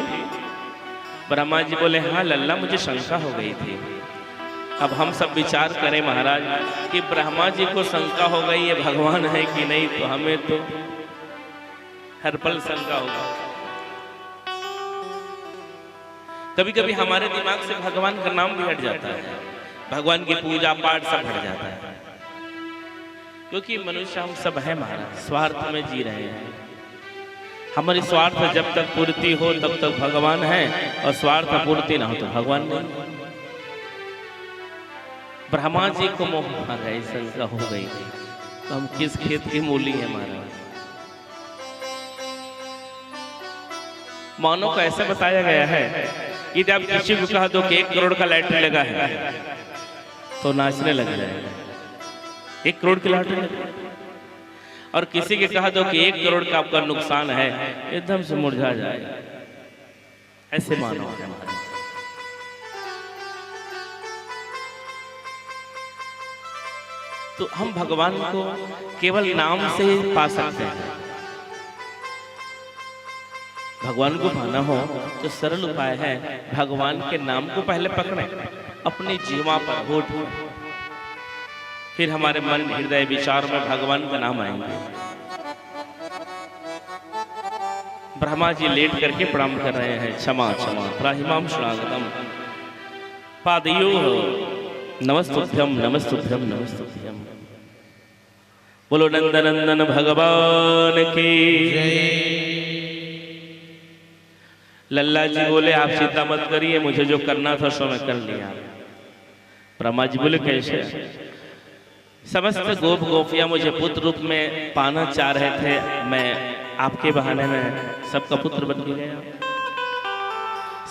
ब्रह्मा जी बोले हाँ लल्ला मुझे शंका हो गई थी। अब हम सब विचार करें महाराज कि ब्रह्मा जी को शंका हो गई ये भगवान है कि नहीं, तो हमें तो हर पल शंका होगा। कभी कभी हमारे दिमाग से भगवान का नाम भी हट जाता है, भगवान की पूजा पाठ सब हट जाता है, क्योंकि मनुष्य हम सब है महाराज, स्वार्थ में जी रहे हैं। हमारी स्वार्थ जब तक पूर्ति हो तब तक भगवान है, और स्वार्थ पूर्ति ना हो तो भगवान नहीं। ब्रह्मा जी को मोह आ गई, शंका हो गई, तो हम किस खेत की मूली है महाराज। मानव को ऐसा बताया गया है कि यदि आप किसी को कहा दो कि 1 करोड़ का लॉटरी लगा है तो नाचने लग जाएगा, 1 करोड़ की लॉटरी लगा। और किसी के कहा दो कि 1 करोड़ का आपका नुकसान है, एकदम से मुरझा जाएगा। ऐसे मानव है हमारे। तो हम भगवान को केवल नाम से ही पा सकते हैं। भगवान को पाना हो तो सरल उपाय है, भगवान के नाम को पहले पकड़ें अपनी जीवा पर, होठ, फिर हमारे मन हृदय विचार में भगवान का नाम आएंगे। ब्रह्मा जी लेट करके प्रणाम कर रहे हैं, क्षमा क्षमा त्राहिमाम शरणागतम पादयो नमस्तुभ्यम नमस्तुभ्यम नमस्तुभ्यम। बोलो नंदनंदन भगवान की जय। लल्ला जी बोले आप चिंता मत करिए, मुझे जो करना था सो मैं कर लिया। ब्रह्मा जी बोले कैसे? समस्त गोप गोपियां मुझे पुत्र रूप में पाना चाह रहे थे, मैं आपके बहाने में सबका पुत्र बन गया।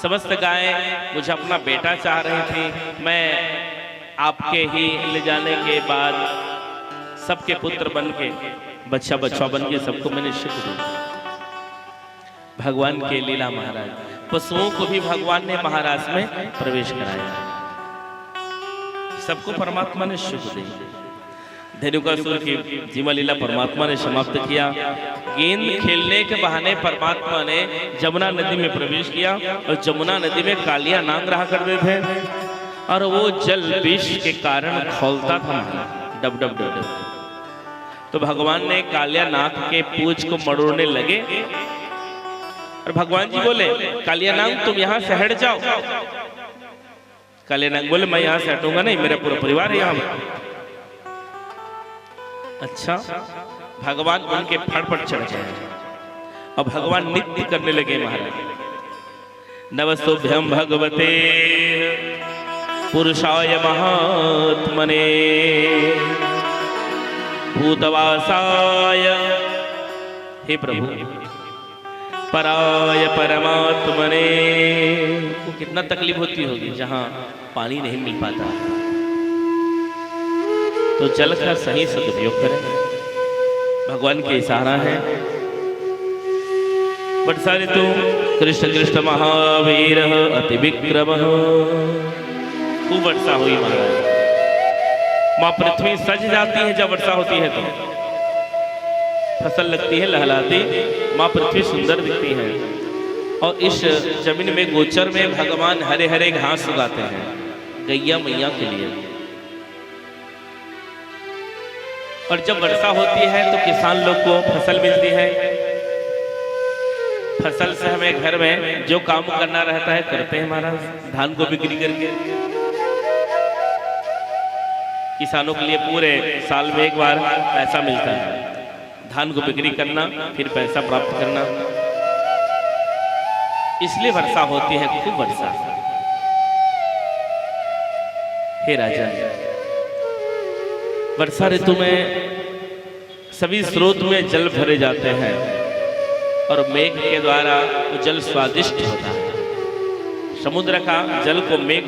समस्त गायें मुझे अपना बेटा चाह रही थी, मैं आपके ही ले जाने के बाद सबके पुत्र बन के, बच्चा बच्चा बन के सबको मैंने सुख दिया। भगवान के लीला महाराज, पशुओं को भी भगवान ने महाराज में प्रवेश कराया, सबको परमात्मा ने सुख दी। धेनुकासुर की जीवा लीला परमात्मा ने समाप्त किया। गेंद खेलने के बहाने परमात्मा ने जमुना नदी में प्रवेश किया, और जमुना नदी में कालिया नाग रहा करते थे, और वो जल विष के कारण खौलता था डब डब डब। तो भगवान ने कालिया नाग के पूंछ को मरोड़ने लगे, और भगवान जी बोले कालिया नाग तुम यहाँ से हट जाओ। कालिया नाग बोले मैं यहाँ से हटूंगा नहीं, मेरा पूरा परिवार है यहाँ। अच्छा, भगवान उनके फड़ पर चढ़ गए, और भगवान नित्य करने लगे महाराज। नमस्तुभ्यं भगवते पुरुषाय महात्मने भूतवासाय। हे प्रभु पराय परमात्मने। को कितना तकलीफ होती होगी जहां पानी नहीं मिल पाता, तो जल का सही सदुपयोग करें। भगवान के इशारा है। वर्षा ऋतु कृष्ण कृष्ण महावीर अति विक्रम। खूब वर्षा हुई महाराज, माँ पृथ्वी सज जाती है जब वर्षा होती है, तो फसल लगती है लहलाती, माँ पृथ्वी सुंदर दिखती है। और इस जमीन में गोचर में भगवान हरे हरे घास उगाते हैं गैया मैया के लिए। और जब वर्षा होती है तो किसान लोग को फसल मिलती है। फसल से हमें घर में जो काम करना रहता है करते हैं महाराज। धान को बिक्री करके किसानों के लिए पूरे साल में एक बार पैसा मिलता है। धान को बिक्री करना, फिर पैसा प्राप्त करना। इसलिए वर्षा होती है, खूब वर्षा। हे राजन, वर्षा ऋतु में सभी स्रोत में जल भरे जाते हैं और मेघ के द्वारा वो जल स्वादिष्ट होता है। समुद्र का जल को मेघ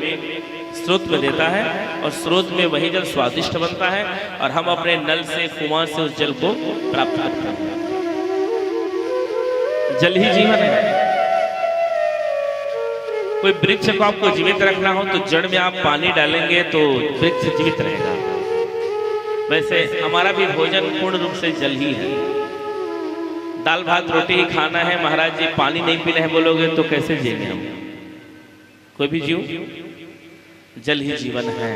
स्रोत में देता है और स्रोत में वही जल स्वादिष्ट बनता है और हम अपने नल से, कुआं से उस जल को प्राप्त करते हैं। जल ही जीवन है। कोई वृक्ष को आपको जीवित रखना हो तो जड़ में आप पानी डालेंगे तो वृक्ष जीवित रहेगा। वैसे हमारा भी भोजन पूर्ण रूप से जल ही है। दाल भात रोटी ही खाना है, महाराज जी पानी नहीं पीना है बोलोगे तो कैसे जिएंगे हम? कोई भी जीव, जल ही जीवन है,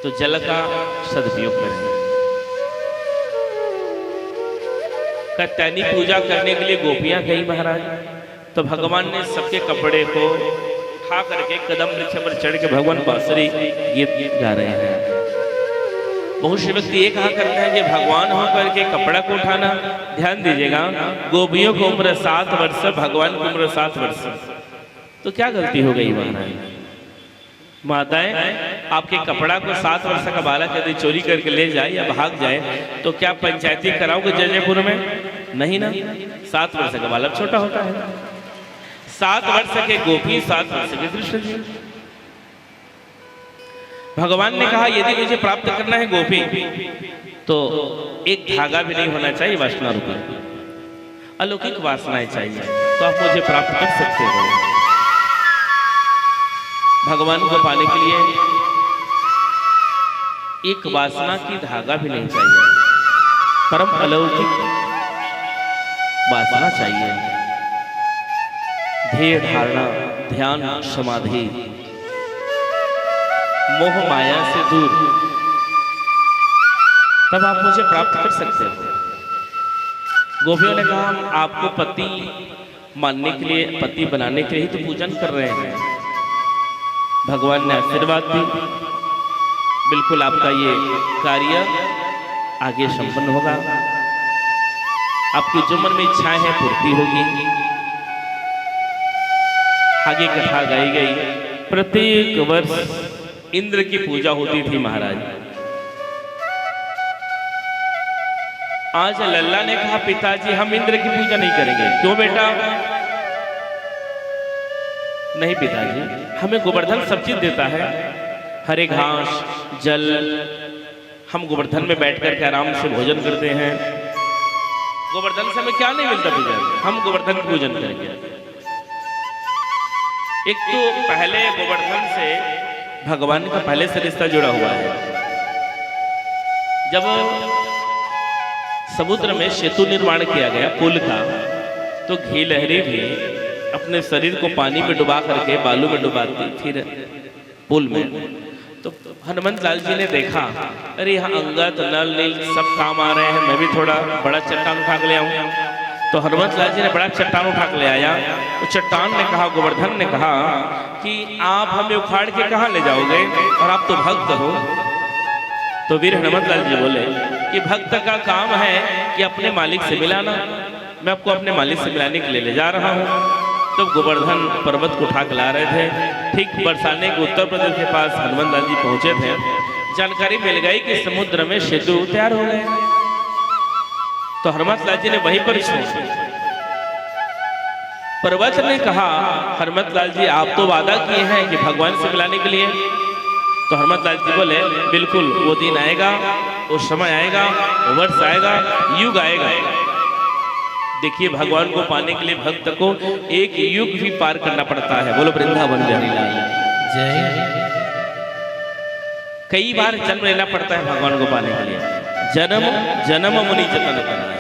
तो जल का सदुपयोग करें। कात्यायनी पूजा करने के लिए गोपियां गई महाराज, तो भगवान ने सबके कपड़े को उठा करके कदम वृक्ष पर चढ़ के भगवान बांसुरी गीत गा रहे हैं। बहुत से व्यक्ति ये कहा करते हैं कि भगवान होकर के कपड़ा को उठाना। ध्यान दीजिएगा, गोपियों की उम्र 7 वर्ष, भगवान की उम्र 7 वर्ष, तो क्या गलती हो गई महाराज? माताएं, आपके कपड़ा को 7 वर्ष का बालक यदि चोरी करके ले जाए या भाग जाए तो क्या पंचायती कराओगे जयपुर में? नहीं ना, 7 वर्ष का बालक छोटा होता है। 7 वर्ष के गोपी, 7 वर्ष के कृष्ण जी। भगवान ने कहा यदि मुझे प्राप्त करना है गोपी तो एक धागा भी नहीं होना चाहिए वासना रूपी, अलौकिक वासनाएं चाहिए, तो आप मुझे प्राप्त कर सकते हो। भगवान को पाने के लिए एक वासना की धागा भी नहीं चाहिए, परम अलौकिक वासना चाहिए। ध्येय धारणा, ध्यान, समाधि, मोह माया से दूर, तब आप मुझे प्राप्त कर सकते हो। गोपियों ने कहा हम आपको पति मानने के लिए, पति बनाने के लिए ही तो पूजन कर रहे हैं। भगवान ने आशीर्वाद दी, बिल्कुल आपका ये कार्य आगे संपन्न होगा, आपकी जो मन में इच्छाएं हैं पूर्ति होगी। आगे कथा गाई गई। प्रत्येक वर्ष इंद्र की पूजा होती थी महाराज। आज लल्ला ने कहा पिताजी हम इंद्र की पूजा नहीं करेंगे। क्यों बेटा? नहीं पिताजी, हमें गोवर्धन सब चीज देता है, हरे घास, जल, हम गोवर्धन में बैठ करके आराम से भोजन करते हैं। गोवर्धन से हमें क्या नहीं मिलता पिताजी, हम गोवर्धन की पूजन करेंगे। एक तो पहले गोवर्धन से भगवान का पहले से रिश्ता जुड़ा हुआ है। जब समुद्र में सेतु निर्माण किया गया पुल का, तो घी लहरी भी अपने शरीर को पानी में डुबा करके बालू में डुबाती फिर पुल में। तो हनुमंत लाल जी ने देखा अरे यहाँ अंगद, नल, नील सब काम आ रहे हैं, मैं भी थोड़ा बड़ा चट्टान उठा के ले आऊँ। तो हनुमंत लाल जी ने बड़ा चट्टान उठा के ले आया। तो चट्टान ने कहा, गोवर्धन ने कहा कि आप हमें उखाड़ के कहाँ ले जाओगे, और आप तो भक्त हो। तो वीर हनुमंत लाल जी बोले कि भक्त का काम है कि अपने मालिक से मिलाना, मैं आपको अपने मालिक से मिलाने के लिए ले जा रहा हूँ। तो गोवर्धन पर्वत को उठा के ला रहे थे। ठीक बरसाने के उत्तर प्रदेश के पास हनुमंत लाल जी पहुंचे थे। जानकारी मिल गई कि समुद्र में सेतु तैयार हो गए। तो हनुमंत लाल जी ने वहीं पर छोड़, पर्वत ने कहा हनुमंत लाल जी आप तो वादा किए हैं कि भगवान से मिलाने के लिए। तो हनुमंत लाल जी बोले बिल्कुल, वो दिन आएगा, वो समय आएगा, वो वर्ष आएगा, युग आएगा। देखिए भगवान को पाने के लिए भक्त को एक युग भी पार करना पड़ता है। बोलो वृंदावन बिहारी लाल जय। कई बार जन्म लेना पड़ता है भगवान को पाने के लिए। जन्म जन्म मुनि जतन करना है।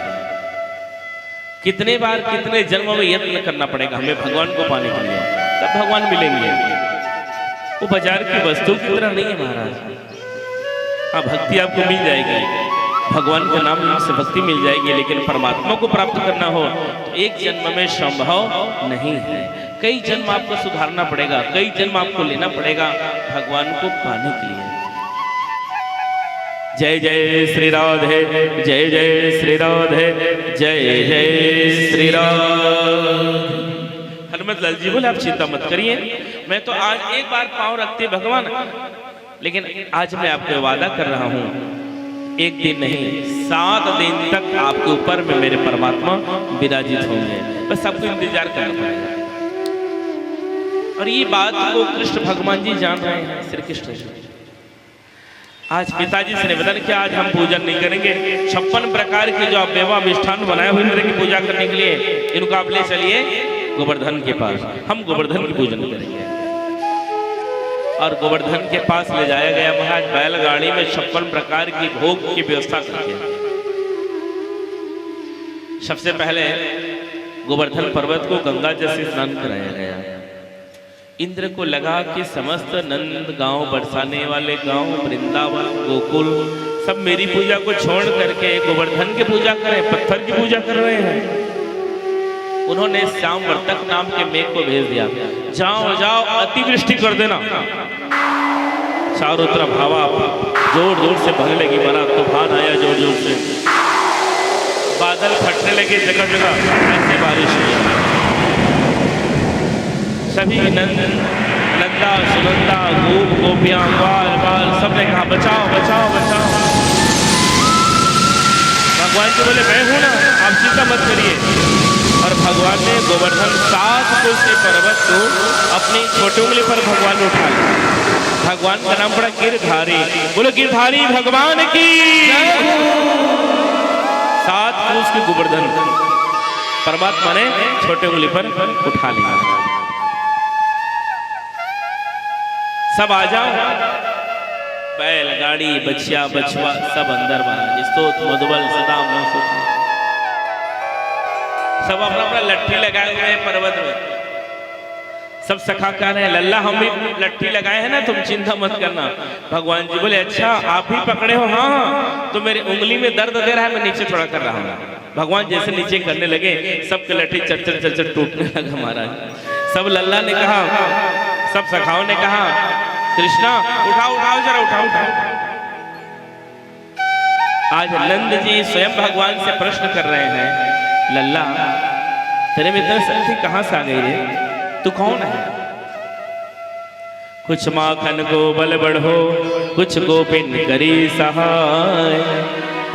कितने बार कितने जन्म में यत्न करना पड़ेगा हमें भगवान को पाने के लिए, तब भगवान मिलेंगे। वो बाजार की वस्तु की तरह नहीं है महाराज। हाँ, भक्ति आपको मिल जाएगी, भगवान का नाम से भक्ति मिल जाएगी, लेकिन परमात्मा को प्राप्त करना हो तो एक जन्म में संभव नहीं है। कई जन्म आपको सुधारना पड़ेगा, कई जन्म आपको लेना पड़ेगा भगवान को पाने के लिए। जय जय श्री राधे, जय जय श्री राधे, जय जय श्री राधे। हनुमत लाल जी बोले आप चिंता मत करिए, मैं तो आज एक बार पांव रखते भगवान, लेकिन आज मैं आपको वादा कर रहा हूं, एक दिन नहीं 7 दिन तक आपके ऊपर में मेरे परमात्मा विराजित होंगे। बस सबको इंतजार करना पड़ेगा। और ये बात को कृष्ण भगवान जी जान रहे हैं, श्री कृष्ण जी। आज पिताजी से निवेदन किया, आज हम पूजन नहीं करेंगे। 56 प्रकार के जो आप मेवा मिष्ठान बनाए हुए इंद्र की पूजा करने के लिए, इनको आप ले चलिए गोवर्धन के पास, हम गोवर्धन की पूजन करेंगे। और गोवर्धन के पास ले जाया गया। महाराज बैलगाड़ी में 56 प्रकार की भोग की व्यवस्था करके सबसे पहले गोवर्धन पर्वत को गंगा जल से स्नान कराया गया। इंद्र को लगा कि समस्त नंद गांव, बरसाने वाले गांव, वृंदावन, गोकुल सब मेरी पूजा को छोड़ करके गोवर्धन की पूजा करें, पत्थर की पूजा कर रहे हैं। उन्होंने श्याम वर्तक नाम के मेघ को भेज दिया, जाओ जाओ अतिवृष्टि कर देना। चारों तरफ हवा जोर जोर से बहने लगी, बड़ा तूफान आया जोर जोर से, बादल फटने लगे जगह जगह, ऐसे बारिश हुई। सभी नंदा सुनंदा गोप गोपियां ग्वाल बाल सब ने कहा बचाओ बचाओ बचाओ। भगवान जी बोले मैं हूं ना, आप चिंता मत करिए। और भगवान ने गोवर्धन 7 कोस के पर्वत को अपनी छोटी उंगली पर भगवान ने उठा लिया। भगवान का नाम पड़ा गिरधारी। बोलो गिरधारी भगवान की। 7 कोस के गोवर्धन परमात्मा ने छोटे उंगली पर उठा लिया। सब आ जाओ, बैल गाड़ी बछिया बछुआ सब अंदर महाराज, स्तोत मधुबल सदा सब अपना अपना लट्ठी लगाए हुए हैं पर्वत में। सब सखा कह रहे हैं लल्ला हम भी लट्ठी लगाए हैं ना, तुम चिंता मत करना। भगवान जी बोले अच्छा आप ही पकड़े हो? हाँ। तो मेरी उंगली में दर्द दे रहा है, मैं नीचे थोड़ा कर रहा हूँ। भगवान जैसे नीचे करने लगे, सबके लट्ठी चरचर चरचर टूटने लगा महाराज। सब लल्ला ने कहा, सब सखाओं ने कहा कृष्णा उठाओ उठाओ जरा उठाओ उठाओ। आज नंद जी स्वयं भगवान से प्रश्न कर रहे हैं, लल्ला तेरे में इतनी शक्ति कहां से आ गई रे? तू कौन है? कुछ माखन को बल बढ़ो, कुछ गोपिन करी सहाय,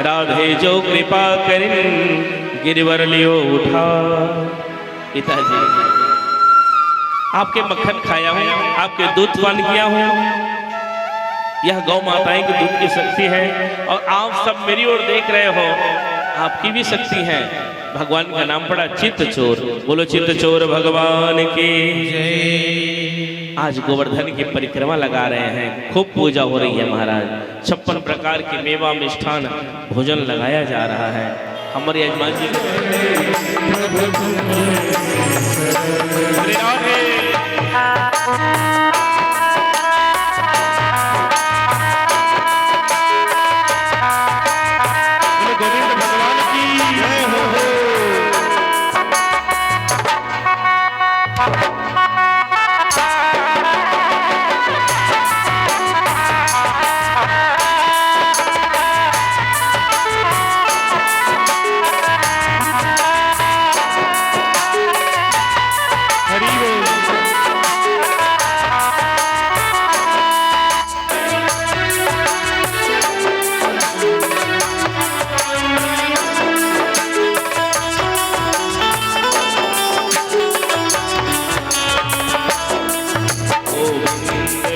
राधे जो कृपा करिन गिरवर लियो उठा। पिताजी आपके मक्खन खाया हूं, आपके दूध पान किया हूं, यह गौ माताएं की दूध की शक्ति है। और आप सब मेरी ओर देख रहे हो, आपकी भी शक्ति है। भगवान का नाम पड़ा चित्त चोर। बोलो चित्त चोर भगवान की जय। आज गोवर्धन की परिक्रमा लगा रहे हैं, खूब पूजा हो रही है महाराज। 56 प्रकार के मेवा मिष्ठान भोजन लगाया जा रहा है। हमारे यजमान जी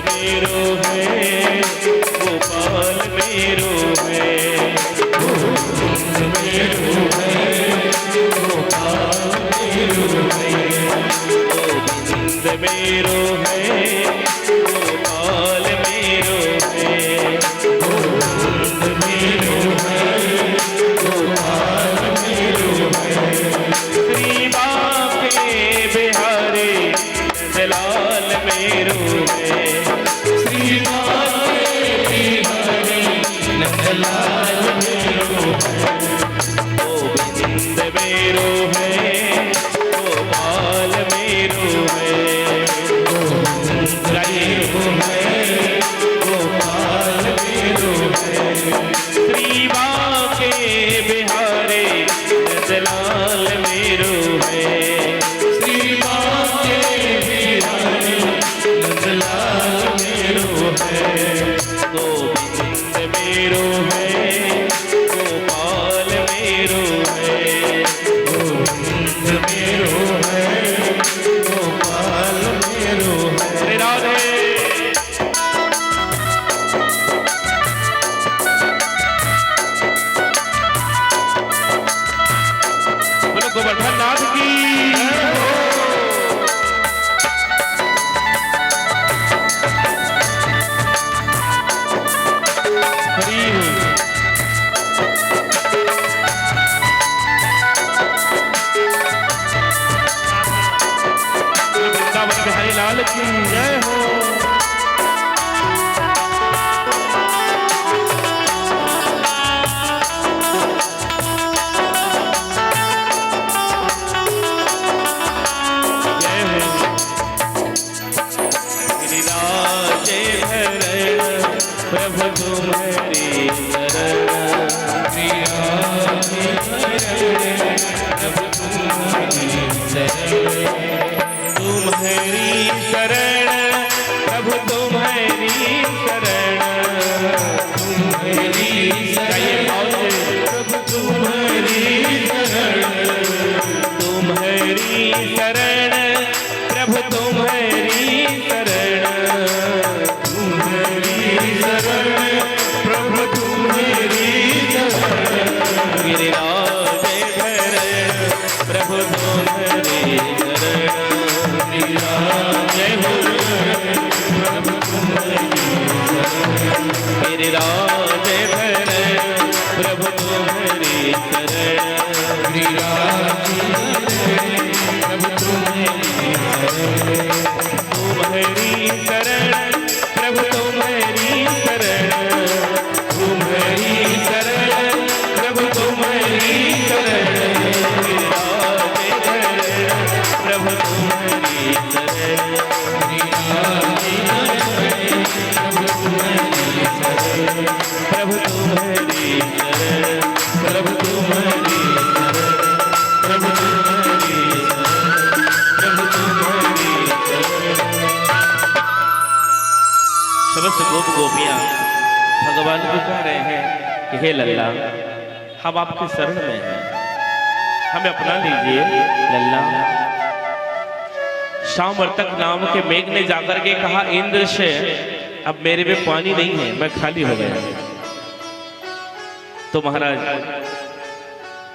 मेरो है, गोपाल मेरो है, गोविंद मेरो है, गोपाल मेरो है। श्री बाके बिहारी नंदलाल मेरो है, श्री बाके बिहारी नंदलाल मेरो है। गोविंद मेरो है, गोपाल मेरो है, गोपाल मेरो है। श्री बाके बिहारी नंदलाल मेरो है, श्री बाके लाल की जय हो। प्रभु तुम्हारी शरण, प्रभु तुम्हारी शरण, तुम्हारी शरण, प्रभु तुम्हारी शरण, तुम्हारी शरण, प्रभु तुम्हारी शरण, तुम्हारी शरण, प्रभु तुम्हारी शरण, प्रभु तुम्हारी शरण, गिरिराज धरण, प्रभु तुम्हारी शरण, जय हो प्रभु तुम्हारी शरण, गिरिराज धरण, प्रभु तुम्हारी शरण, गिरिराज प्रभु तुम्हारी शरण, तुम्हारी शरण, प्रभु तुम्हारी शरण, तुम्हारी शरण, प्रभु तुम्हारी शरण, गिरिराज धरण, प्रभु तुम्हारी शरण, गिरिराज धरण, प्रभु तुम्हारी शरण, प्रभु तुम्हारी शरण, प्रभु तुम्हारी शरण, प्रभु तुम्हारी शरण, प्रभु तुम्हारी शरण। समस्त गोप गोपियां भगवान को कह रहे हैं कि हे लल्ला, हम आपके शरण में हैं, हमें अपना लीजिए लल्ला। शामवर्तक नाम के मेघ ने जाकर के कहा, इंद्र से अब मेरे में पानी नहीं है, मैं खाली हो गया। तो महाराज